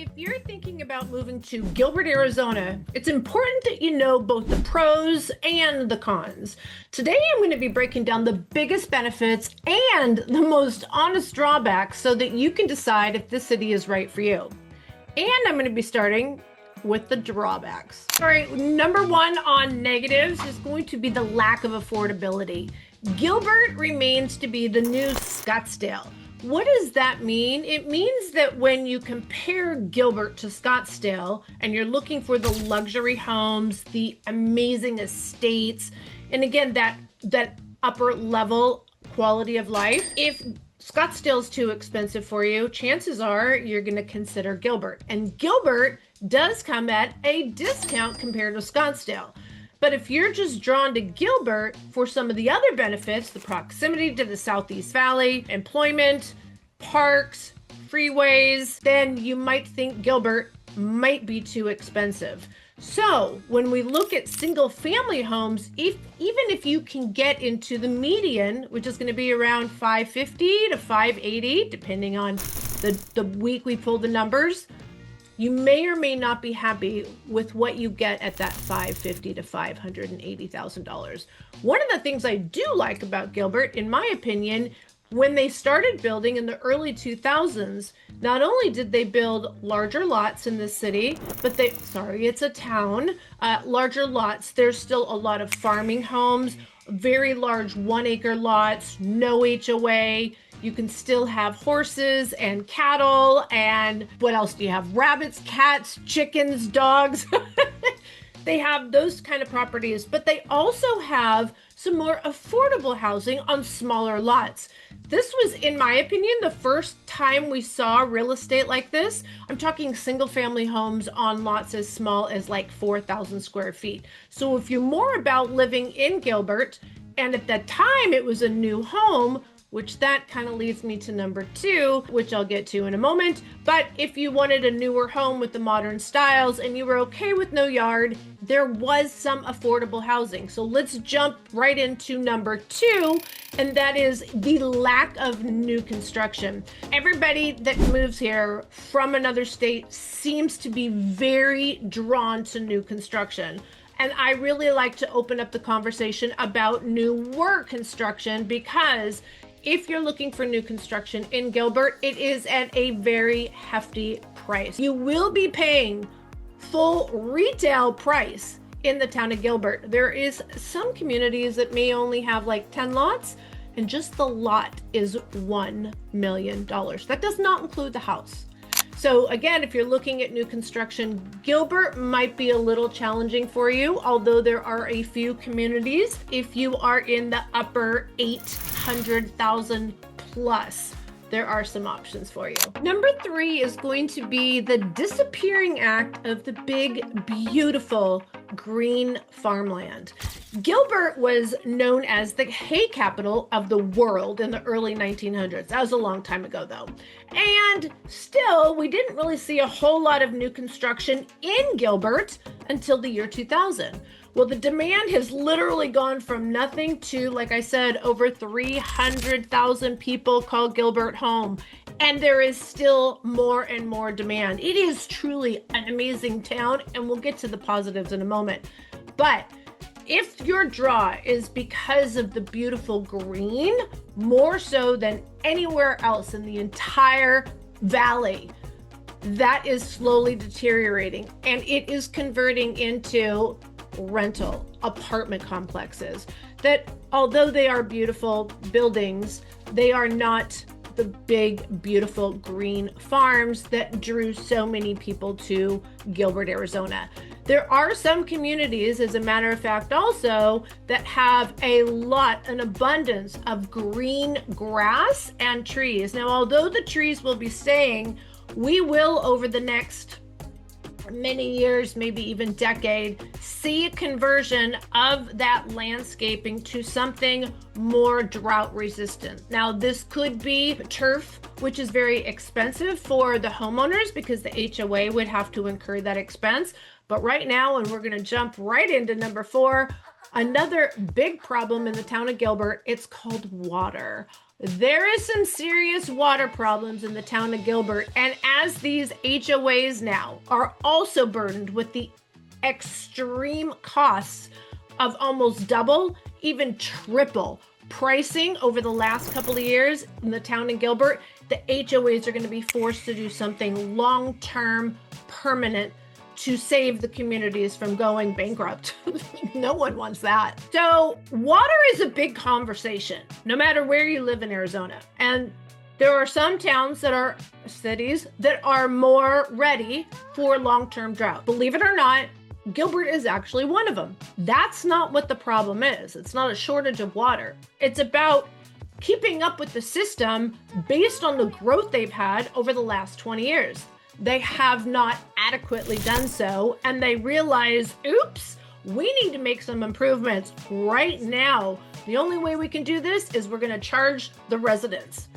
If you're thinking about moving to Gilbert, Arizona, it's important that you know both the pros and the cons. Today, I'm going to be breaking down the biggest benefits and the most honest drawbacks so that you can decide if this city is right for you. And I'm going to be starting with the drawbacks. All right, number one on negatives is going to be the lack of affordability. Gilbert remains to be the new Scottsdale. What does that mean? It means that when you compare Gilbert to Scottsdale and you're looking for the luxury homes, the amazing estates, and again, that upper level quality of life, if Scottsdale's too expensive for you, chances are you're going to consider Gilbert. And Gilbert does come at a discount compared to Scottsdale. But if you're just drawn to Gilbert for some of the other benefits, the proximity to the Southeast Valley, employment, parks, freeways, then you might think Gilbert might be too expensive. So when we look at single family homes, even if you can get into the median, which is going to be around 550 to 580, depending on the week we pull the numbers, you may or may not be happy with what you get at that $550,000 to $580,000. One of the things I do like about Gilbert, in my opinion, when they started building in the early 2000s, not only did they build larger lots in the city, but it's a town, larger lots. There's still a lot of farming homes, very large 1 acre lots, no HOA. You can still have horses and cattle, and what else do you have? Rabbits, cats, chickens, dogs. They have those kind of properties, but they also have some more affordable housing on smaller lots. This was, in my opinion, the first time we saw real estate like this. I'm talking single family homes on lots as small as like 4,000 square feet. So if you're more about living in Gilbert, and at that time it was a new home, which that kind of leads me to number two, which I'll get to in a moment. But if you wanted a newer home with the modern styles and you were okay with no yard, there was some affordable housing. So let's jump right into number two, and that is the lack of new construction. Everybody that moves here from another state seems to be very drawn to new construction. And I really like to open up the conversation about newer construction, because if you're looking for new construction in Gilbert, it is at a very hefty price. You will be paying full retail price in the town of Gilbert. There is some communities that may only have like 10 lots, and just the lot is $1 million. That does not include the house. So again, if you're looking at new construction, Gilbert might be a little challenging for you, although there are a few communities. If you are in the upper 800,000 plus, there are some options for you. Number three is going to be the disappearing act of the big, beautiful green farmland. Gilbert was known as the hay capital of the world in the early 1900s. That was a long time ago, though. And still, we didn't really see a whole lot of new construction in Gilbert until the year 2000. Well, the demand has literally gone from nothing to, like I said, over 300,000 people call Gilbert home. And there is still more and more demand. It is truly an amazing town, and we'll get to the positives in a moment. But if your draw is because of the beautiful green, more so than anywhere else in the entire valley, that is slowly deteriorating, and it is converting into rental apartment complexes that, although they are beautiful buildings, they are not the big, beautiful green farms that drew so many people to Gilbert, Arizona. There are some communities, as a matter of fact, also that have an abundance of green grass and trees. Now, although the trees will be staying, we will, over the next many years, maybe even decade, see a conversion of that landscaping to something more drought resistant. Now, this could be turf, which is very expensive for the homeowners because the HOA would have to incur that expense. But right now, and we're going to jump right into number 4, another big problem in the town of Gilbert, it's called water. There is some serious water problems in the town of Gilbert, and as these HOAs now are also burdened with the extreme costs of almost double, even triple pricing over the last couple of years in the town of Gilbert, the HOAs are going to be forced to do something long-term, permanent, to save the communities from going bankrupt. No one wants that. So water is a big conversation, no matter where you live in Arizona. And there are some towns that are cities that are more ready for long-term drought. Believe it or not, Gilbert is actually one of them. That's not what the problem is. It's not a shortage of water. It's about keeping up with the system based on the growth they've had over the last 20 years. They have not adequately done so, and they realize, oops, we need to make some improvements right now. The only way we can do this is we're going to charge the residents.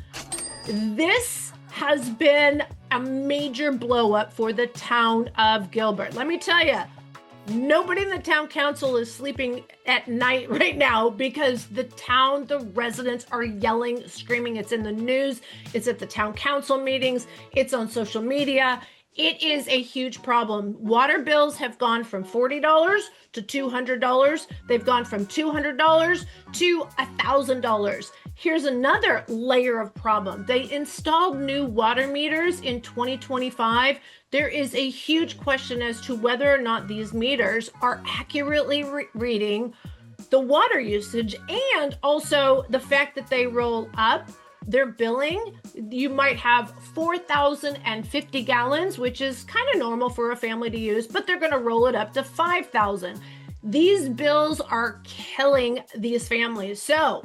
This has been a major blow up for the town of Gilbert. Let me tell you, nobody in the town council is sleeping at night right now because the residents are yelling, screaming. It's in the news. It's at the town council meetings. It's on social media. It is a huge problem. Water bills have gone from $40 to $200. They've gone from $200 to $1,000. Here's another layer of problem. They installed new water meters in 2025. There is a huge question as to whether or not these meters are accurately reading the water usage, and also the fact that they roll up their billing. You might have 4,050 gallons, which is kind of normal for a family to use, but they're going to roll it up to 5,000. These bills are killing these families. So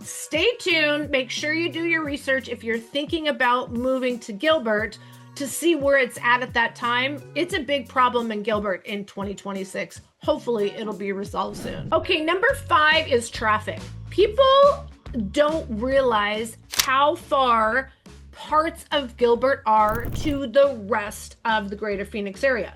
stay tuned. Make sure you do your research if you're thinking about moving to Gilbert to see where it's at that time. It's a big problem in Gilbert in 2026. Hopefully it'll be resolved soon. Okay, number 5 is traffic. People don't realize how far parts of Gilbert are to the rest of the greater Phoenix area.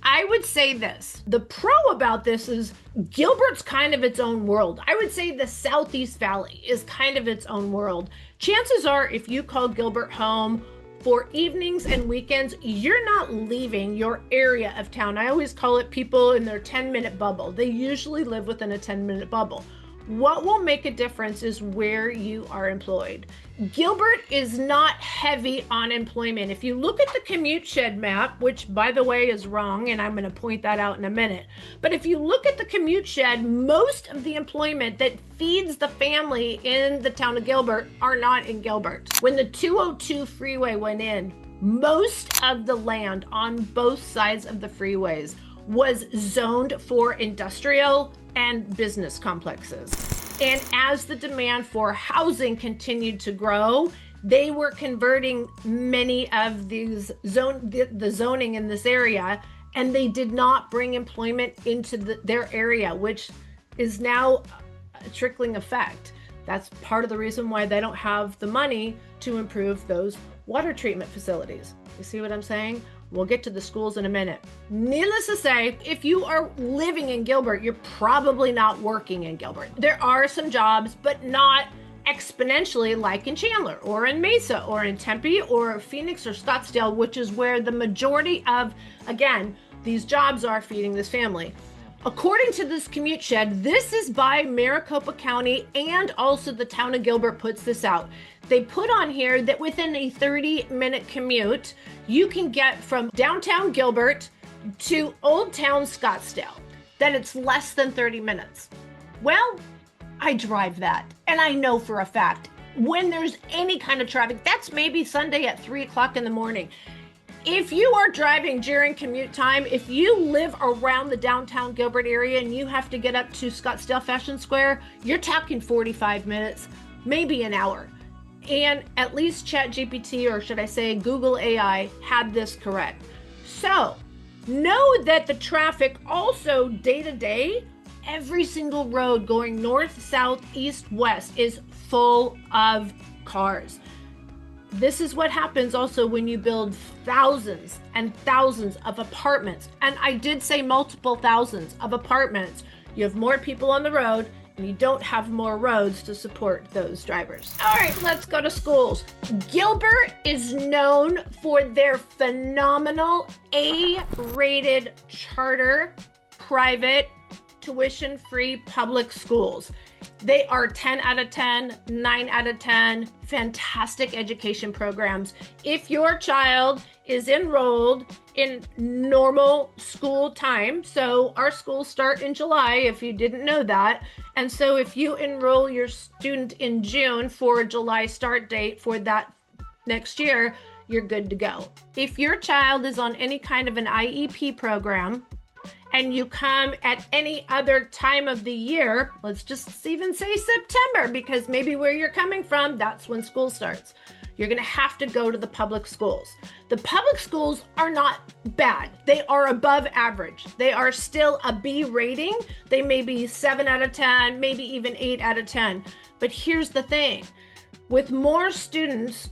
I would say this, the pro about this is Gilbert's kind of its own world. I would say the Southeast Valley is kind of its own world. Chances are if you call Gilbert home for evenings and weekends, you're not leaving your area of town. I always call it people in their 10-minute bubble. They usually live within a 10-minute bubble. What will make a difference is where you are employed. Gilbert is not heavy on employment. If you look at the commute shed map, which by the way is wrong, and I'm going to point that out in a minute, but if you look at the commute shed, most of the employment that feeds the family in the town of Gilbert are not in Gilbert. When the 202 freeway went in, most of the land on both sides of the freeways was zoned for industrial and business complexes. And as the demand for housing continued to grow, they were converting many of these the zoning in this area, and they did not bring employment into their area, which is now a trickling effect. That's part of the reason why they don't have the money to improve those water treatment facilities. You see what I'm saying? We'll get to the schools in a minute. Needless to say, if you are living in Gilbert, you're probably not working in Gilbert. There are some jobs, but not exponentially like in Chandler or in Mesa or in Tempe or Phoenix or Scottsdale, which is where the majority of, again, these jobs are feeding this family. According to this commute shed, this is by Maricopa County, and also the town of Gilbert puts this out. They put on here that within a 30-minute commute, you can get from downtown Gilbert to Old Town Scottsdale, that it's less than 30 minutes. Well, I drive that, and I know for a fact when there's any kind of traffic, that's maybe Sunday at 3 o'clock in the morning. If you are driving during commute time, if you live around the downtown Gilbert area and you have to get up to Scottsdale Fashion Square, you're talking 45 minutes, maybe an hour. And at least ChatGPT, or should I say Google AI, had this correct. So know that the traffic also day to day, every single road going north, south, east, west is full of cars. This is what happens also when you build thousands and thousands of apartments. And I did say multiple thousands of apartments. You have more people on the road, and you don't have more roads to support those drivers. All right, let's go to schools. Gilbert is known for their phenomenal A-rated charter, private, tuition-free public schools. They are 10 out of 10, 9 out of 10, fantastic education programs. If your child is enrolled in normal school time, so our schools start in July, if you didn't know that, and so if you enroll your student in June for a July start date for that next year, you're good to go. If your child is on any kind of an IEP program, and you come at any other time of the year, let's just even say September, because maybe where you're coming from, that's when school starts. You're gonna have to go to the public schools. The public schools are not bad. They are above average. They are still a B rating. They may be 7 out of 10, maybe even 8 out of 10. But here's the thing. With more students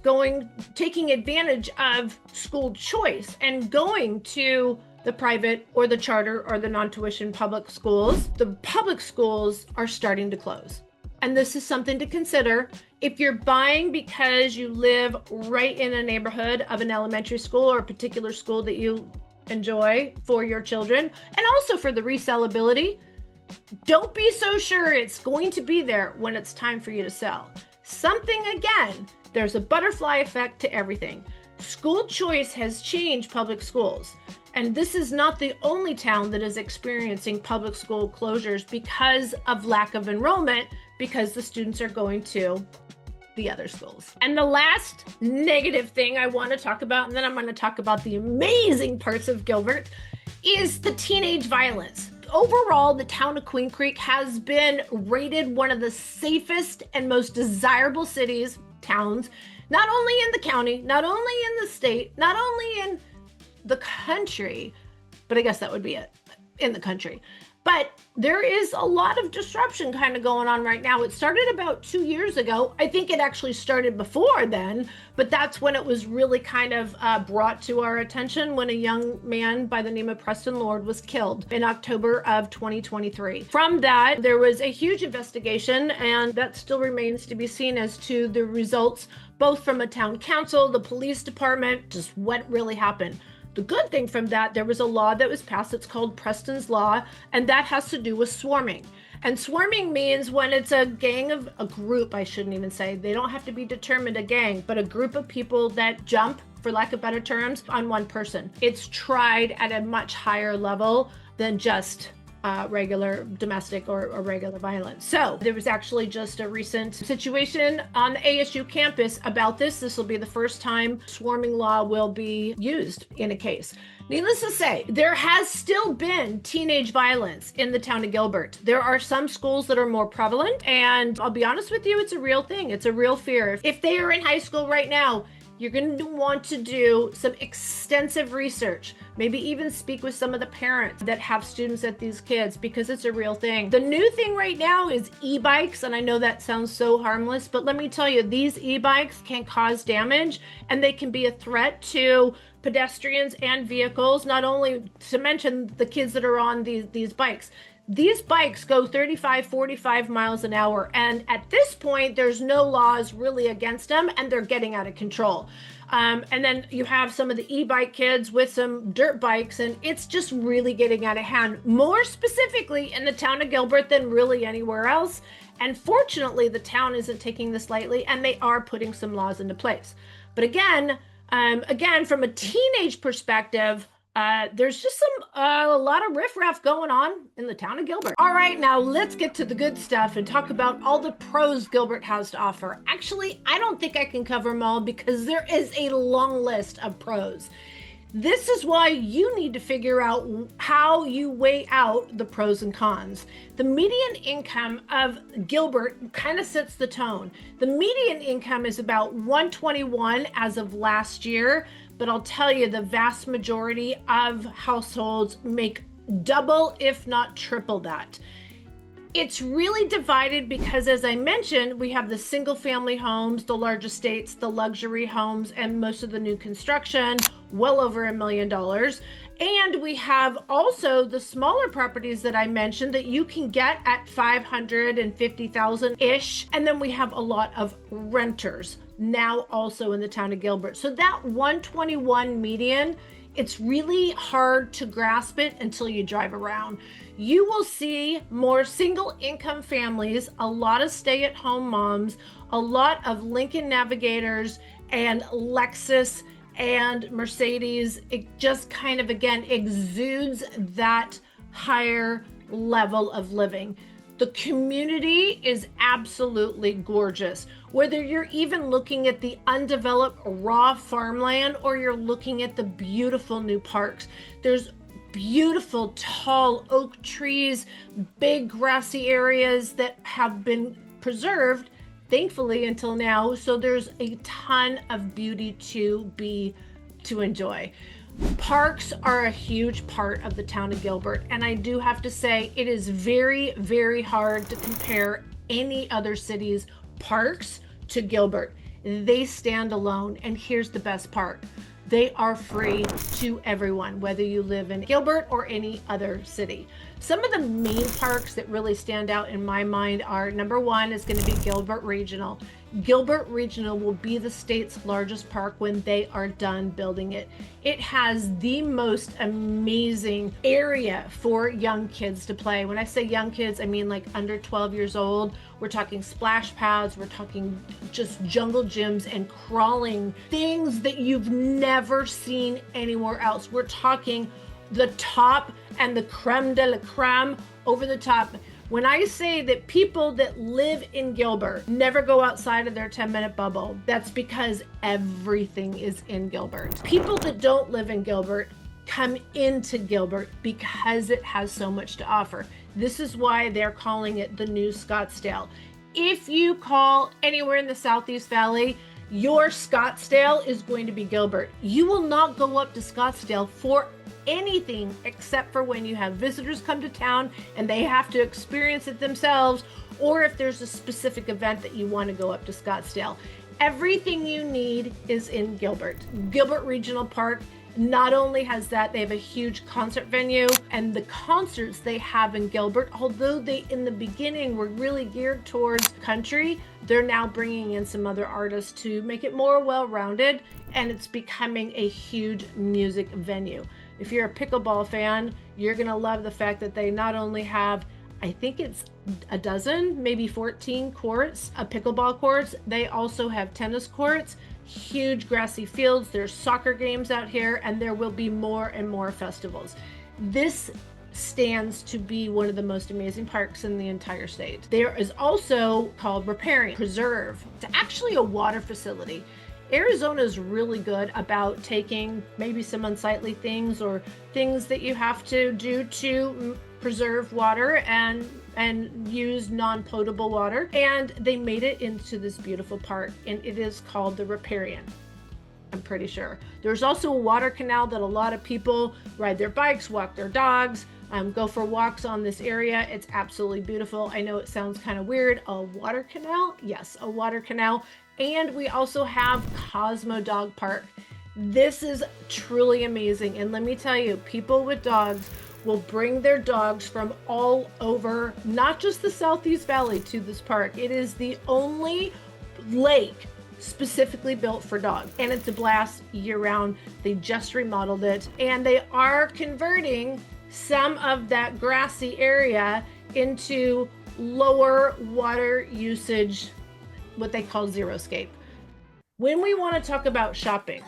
taking advantage of school choice and going to the private or the charter or the non-tuition public schools, the public schools are starting to close. And this is something to consider. If you're buying because you live right in a neighborhood of an elementary school or a particular school that you enjoy for your children, and also for the resellability, don't be so sure it's going to be there when it's time for you to sell. There's a butterfly effect to everything. School choice has changed public schools. And this is not the only town that is experiencing public school closures because of lack of enrollment, because the students are going to the other schools. And the last negative thing I want to talk about, and then I'm going to talk about the amazing parts of Gilbert, is the teenage violence. Overall, the town of Queen Creek has been rated one of the safest and most desirable towns, not only in the county, not only in the state, not only in the country, but I guess that would be it, in the country. But there is a lot of disruption kind of going on right now. It started about 2 years ago. I think it actually started before then, but that's when it was really kind of brought to our attention when a young man by the name of Preston Lord was killed in October of 2023. From that, there was a huge investigation, and that still remains to be seen as to the results, both from a town council, the police department, just what really happened. The good thing from that, there was a law that was passed. It's called Preston's Law, and that has to do with swarming. And swarming means when it's a group, I shouldn't even say, they don't have to be determined a gang, but a group of people that jump, for lack of better terms, on one person. It's tried at a much higher level than just regular domestic or regular violence. So there was actually just a recent situation on the ASU campus about this. This will be the first time swarming law will be used in a case. Needless to say, there has still been teenage violence in the town of Gilbert. There are some schools that are more prevalent, and I'll be honest with you, it's a real thing. It's a real fear. If they are in high school right now, you're going to want to do some extensive research, maybe even speak with some of the parents that have students at these kids, because it's a real thing. The new thing right now is e-bikes, and I know that sounds so harmless, but let me tell you, these e-bikes can cause damage, and they can be a threat to pedestrians and vehicles, not only to mention the kids that are on these bikes. These bikes go 35, 45 miles an hour. And at this point, there's no laws really against them, and they're getting out of control. And then you have some of the e-bike kids with some dirt bikes, and it's just really getting out of hand, more specifically in the town of Gilbert than really anywhere else. And fortunately, the town isn't taking this lightly, and they are putting some laws into place. But again, from a teenage perspective, there's just a lot of riffraff going on in the town of Gilbert. All right, now let's get to the good stuff and talk about all the pros Gilbert has to offer. Actually, I don't think I can cover them all because there is a long list of pros. This is why you need to figure out how you weigh out the pros and cons. The median income of Gilbert kind of sets the tone. The median income is about $121 as of last year, but I'll tell you, the vast majority of households make double, if not triple that. It's really divided because, as I mentioned, we have the single family homes, the large estates, the luxury homes, and most of the new construction, well over $1 million. And we have also the smaller properties that I mentioned that you can get at 550,000-ish. And then we have a lot of renters now also in the town of Gilbert. So that 121 median, it's really hard to grasp it until you drive around. You will see more single income families, a lot of stay-at-home moms, a lot of Lincoln Navigators and Lexus and Mercedes. It just kind of, again, exudes that higher level of living. The community is absolutely gorgeous. Whether you're even looking at the undeveloped raw farmland or you're looking at the beautiful new parks, there's beautiful tall oak trees, big grassy areas that have been preserved, thankfully, until now. So there's a ton of beauty to enjoy. Parks are a huge part of the town of Gilbert, and I do have to say it is very, very hard to compare any other city's parks to Gilbert. They stand alone, and here's the best part. They are free to everyone, whether you live in Gilbert or any other city. Some of the main parks that really stand out in my mind are, number one is going to be Gilbert Regional. Gilbert Regional will be the state's largest park when they are done building it. It has the most amazing area for young kids to play. When I say young kids, I mean like under 12 years old. We're talking splash pads, we're talking just jungle gyms and crawling, things that you've never seen anywhere else. We're talking the top and the creme de la creme over the top. When I say that people that live in Gilbert never go outside of their 10-minute bubble, that's because everything is in Gilbert. People that don't live in Gilbert come into Gilbert because it has so much to offer. This is why they're calling it the new Scottsdale. If you call anywhere in the Southeast Valley, your Scottsdale is going to be Gilbert. You will not go up to Scottsdale for anything except for when you have visitors come to town and they have to experience it themselves, or if there's a specific event that you want to go up to Scottsdale. Everything you need is in Gilbert. Gilbert Regional Park not only has that, they have a huge concert venue, and the concerts they have in Gilbert, although they in the beginning were really geared towards country, they're now bringing in some other artists to make it more well-rounded, and it's becoming a huge music venue. If you're a pickleball fan, you're gonna love the fact that they not only have, I think it's a dozen, maybe 14 courts, pickleball courts, they also have tennis courts, huge grassy fields, there's soccer games out here, and there will be more and more festivals. This stands to be one of the most amazing parks in the entire state. There is also called Repairing Preserve. It's actually a water facility. Arizona is really good about taking maybe some unsightly things or things that you have to do to preserve water and use non-potable water, and they made it into this beautiful park, and it is called the Riparian, I'm pretty sure. There's also a water canal that a lot of people ride their bikes, walk their dogs, go for walks on this area. It's absolutely beautiful. I know it sounds kind of weird. A water canal? Yes, a water canal. And we also have Cosmo Dog Park. This is truly amazing. And let me tell you, people with dogs will bring their dogs from all over, not just the Southeast Valley, to this park. It is the only lake specifically built for dogs, and it's a blast year-round. They just remodeled it, and they are converting some of that grassy area into lower water usage, what they call xeriscape. When we want to talk about shopping,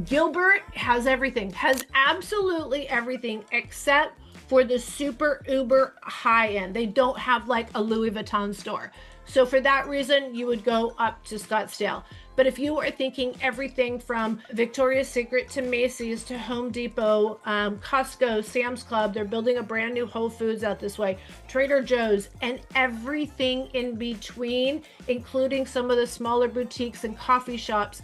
Gilbert has everything, has absolutely everything except for the super uber high end. They don't have like a Louis Vuitton store. So for that reason, you would go up to Scottsdale. But if you are thinking everything from Victoria's Secret to Macy's to Home Depot, Costco, Sam's Club, they're building a brand new Whole Foods out this way, Trader Joe's, and everything in between, including some of the smaller boutiques and coffee shops,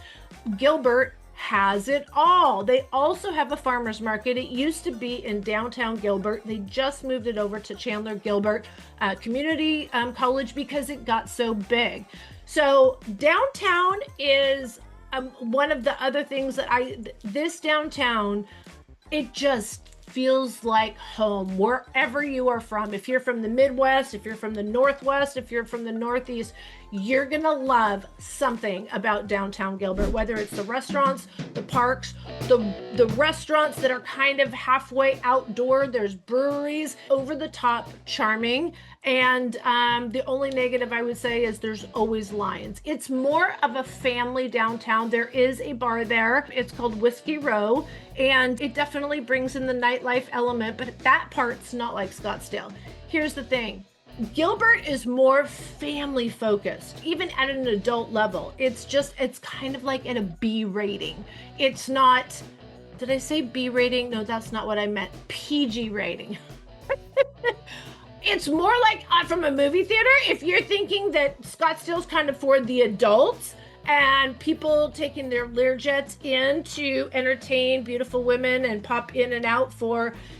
Gilbert has it all. They also have a farmer's market. It used to be in downtown Gilbert. They just moved it over to Chandler Gilbert Community College because it got so big. So downtown is one of the other things that this downtown, it just feels like home wherever you are from. If you're from the Midwest, if you're from the Northwest, if you're from the Northeast, you're gonna love something about downtown Gilbert, whether it's the restaurants, the parks, the restaurants that are kind of halfway outdoor. There's breweries, over the top charming. And the only negative I would say is there's always lines. It's more of a family downtown. There is a bar there. It's called Whiskey Row, and it definitely brings in the nightlife element, but that part's not like Scottsdale. Here's the thing. Gilbert is more family focused, even at an adult level. It's kind of like at a B rating. It's not, did I say B rating? No, that's not what I meant. PG rating. It's more like from a movie theater. If you're thinking that Scottsdale's kind of for the adults and people taking their Learjets in to entertain beautiful women and pop in and out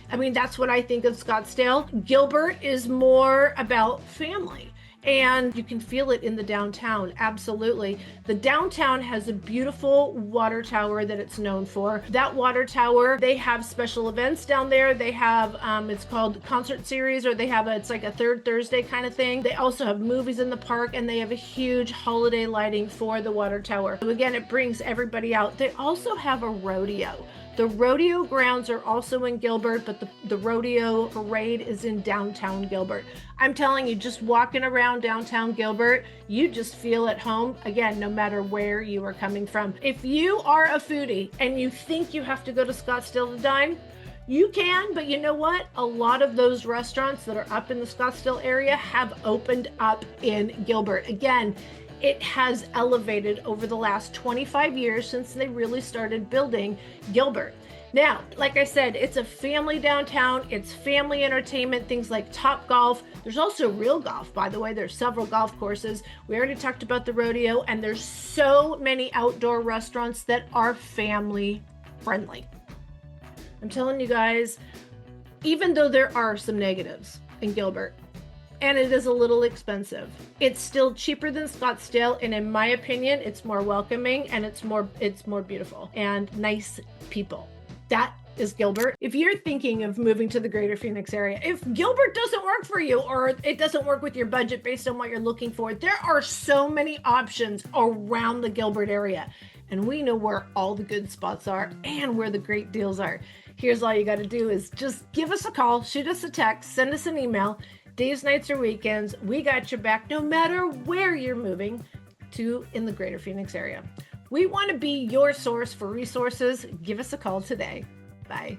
that's what I think of Scottsdale. Gilbert is more about family. And you can feel it in the downtown, absolutely. The downtown has a beautiful water tower that it's known for. That water tower, they have special events down there. They have, it's called concert series, or it's like a third Thursday kind of thing. They also have movies in the park, and they have a huge holiday lighting for the water tower. So again, it brings everybody out. They also have a rodeo. The rodeo grounds are also in Gilbert, but the rodeo parade is in downtown Gilbert. I'm telling you, just walking around downtown Gilbert, you just feel at home, again, no matter where you are coming from. If you are a foodie and you think you have to go to Scottsdale to dine, you can, but you know what? A lot of those restaurants that are up in the Scottsdale area have opened up in Gilbert. Again, it has elevated over the last 25 years since they really started building Gilbert. Now, like I said, it's a family downtown. It's family entertainment, things like Top Golf. There's also Real Golf, by the way. There's several golf courses. We already talked about the rodeo, and there's so many outdoor restaurants that are family friendly. I'm telling you guys, even though there are some negatives in Gilbert, and it is a little expensive, it's still cheaper than Scottsdale, and in my opinion, it's more welcoming, and it's more beautiful and nice people. That is Gilbert. If you're thinking of moving to the greater Phoenix area, if Gilbert doesn't work for you, or it doesn't work with your budget based on what you're looking for, there are so many options around the Gilbert area, and we know where all the good spots are and where the great deals are. Here's all you got to do is just give us a call, shoot us a text, send us an email. Days, nights, or weekends, we got your back no matter where you're moving to in the greater Phoenix area. We want to be your source for resources. Give us a call today. Bye.